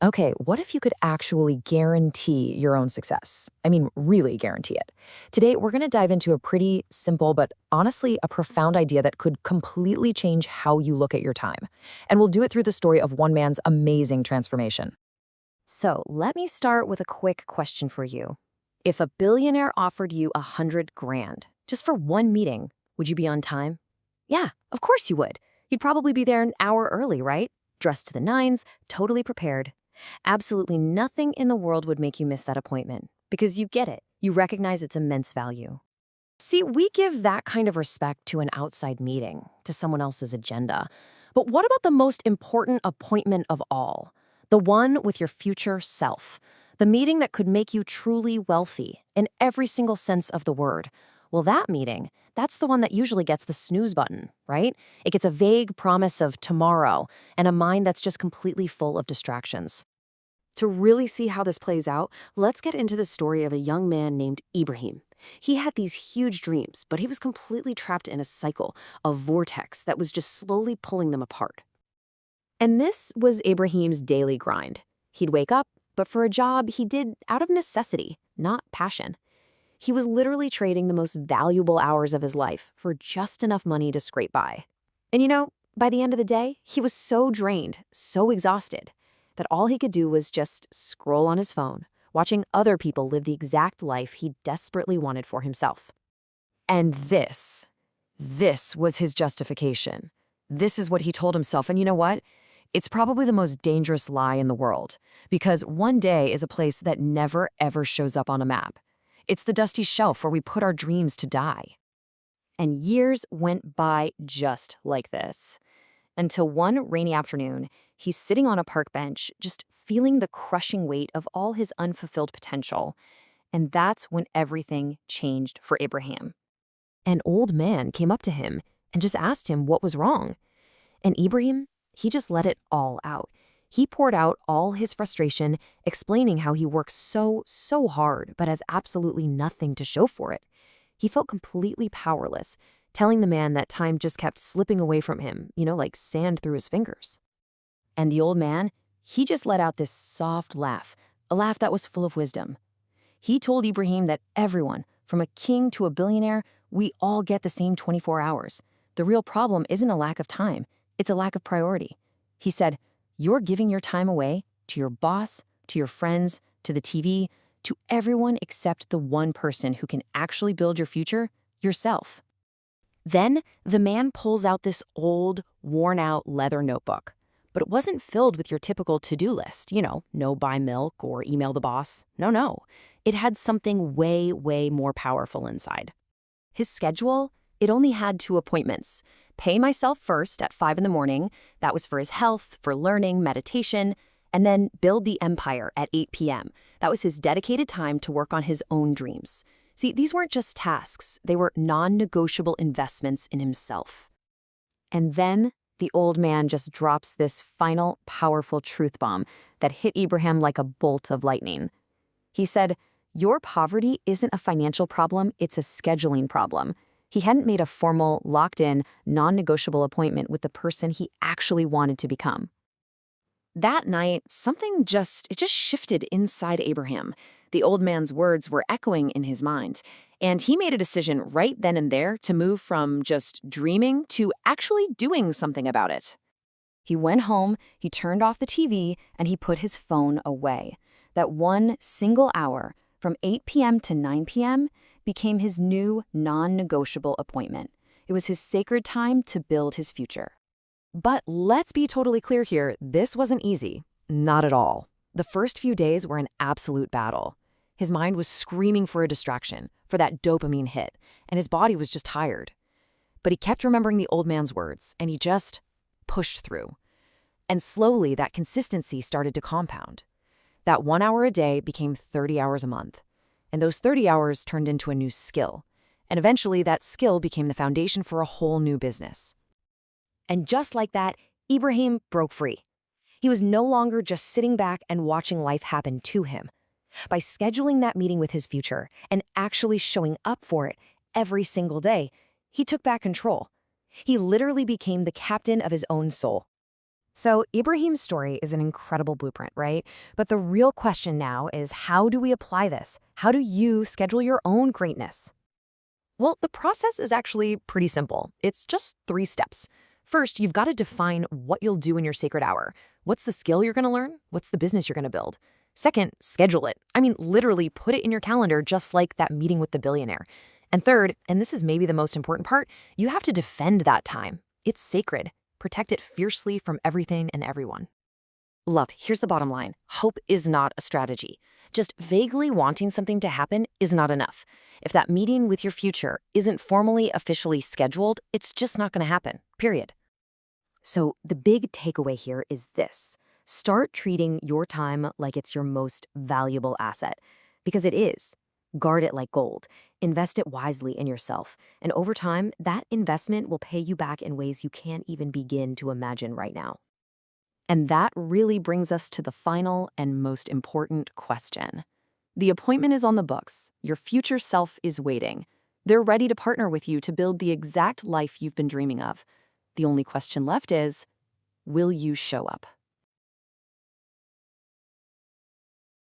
Okay, what if you could actually guarantee your own success? I mean, really guarantee it. Today, we're going to dive into a pretty simple, but honestly, a profound idea that could completely change how you look at your time. And we'll do it through the story of one man's amazing transformation. So, let me start with a quick question for you. If a billionaire offered you 100 grand just for one meeting, would you be on time? Yeah, of course you would. You'd probably be there an hour early, right? Dressed to the nines, totally prepared. Absolutely nothing in the world would make you miss that appointment because you get it. You recognize its immense value. See, we give that kind of respect to an outside meeting, to someone else's agenda. But what about the most important appointment of all? The one with your future self. The meeting that could make you truly wealthy in every single sense of the word. Well, that meeting, that's the one that usually gets the snooze button, right? It gets a vague promise of tomorrow and a mind that's just completely full of distractions. To really see how this plays out, let's get into the story of a young man named Ibrahim. He had these huge dreams, but he was completely trapped in a cycle, a vortex that was just slowly pulling them apart. And this was Ibrahim's daily grind. He'd wake up, but for a job he did out of necessity, not passion. He was literally trading the most valuable hours of his life for just enough money to scrape by. And by the end of the day, he was so drained, so exhausted, that all he could do was just scroll on his phone, watching other people live the exact life he desperately wanted for himself. And this was his justification. This is what he told himself. And you know what? It's probably the most dangerous lie in the world, because one day is a place that never ever shows up on a map. It's the dusty shelf where we put our dreams to die. And years went by just like this. Until one rainy afternoon, he's sitting on a park bench, just feeling the crushing weight of all his unfulfilled potential. And that's when everything changed for Ibrahim. An old man came up to him and just asked him what was wrong. And Ibrahim, he just let it all out. He poured out all his frustration, explaining how he works so hard, but has absolutely nothing to show for it. He felt completely powerless, telling the man that time just kept slipping away from him, like sand through his fingers. And the old man, he just let out this soft laugh, a laugh that was full of wisdom. He told Ibrahim that everyone, from a king to a billionaire, we all get the same 24 hours. The real problem isn't a lack of time, it's a lack of priority. He said, you're giving your time away to your boss, to your friends, to the TV, to everyone except the one person who can actually build your future, yourself. Then the man pulls out this old, worn-out leather notebook. But it wasn't filled with your typical to-do list, no buy milk or email the boss. No. It had something way more powerful inside. His schedule, it only had 2 appointments. Pay myself first at 5 in the morning. That was for his health, for learning, meditation. And then build the empire at 8 p.m. That was his dedicated time to work on his own dreams. See, these weren't just tasks. They were non-negotiable investments in himself. And then the old man just drops this final, powerful truth bomb that hit Ibrahim like a bolt of lightning. He said, your poverty isn't a financial problem, it's a scheduling problem. He hadn't made a formal, locked-in, non-negotiable appointment with the person he actually wanted to become. That night, something just shifted inside Ibrahim. The old man's words were echoing in his mind, and he made a decision right then and there to move from just dreaming to actually doing something about it. He went home, he turned off the TV, and he put his phone away. That one single hour, from 8 p.m. to 9 p.m., became his new non-negotiable appointment. It was his sacred time to build his future. But let's be totally clear here, this wasn't easy. Not at all. The first few days were an absolute battle. His mind was screaming for a distraction, for that dopamine hit, and his body was just tired. But he kept remembering the old man's words, and he just pushed through. And slowly, that consistency started to compound. That 1 hour a day became 30 hours a month. And those 30 hours turned into a new skill. And eventually, that skill became the foundation for a whole new business. And just like that, Ibrahim broke free. He was no longer just sitting back and watching life happen to him. By scheduling that meeting with his future and actually showing up for it every single day, he took back control. He literally became the captain of his own soul. So, Ibrahim's story is an incredible blueprint, right? But the real question now is, how do we apply this? How do you schedule your own greatness? Well, the process is actually pretty simple. It's just 3 steps. First, you've got to define what you'll do in your sacred hour. What's the skill you're going to learn? What's the business you're going to build? Second, schedule it. I mean, literally put it in your calendar just like that meeting with the billionaire. And third, and this is maybe the most important part, you have to defend that time. It's sacred. Protect it fiercely from everything and everyone. Love, here's the bottom line. Hope is not a strategy. Just vaguely wanting something to happen is not enough. If that meeting with your future isn't formally, officially scheduled, it's just not going to happen, period. So the big takeaway here is this. Start treating your time like it's your most valuable asset, because it is. Guard it like gold. Invest it wisely in yourself. And over time, that investment will pay you back in ways you can't even begin to imagine right now. And that really brings us to the final and most important question. The appointment is on the books. Your future self is waiting. They're ready to partner with you to build the exact life you've been dreaming of. The only question left is, will you show up?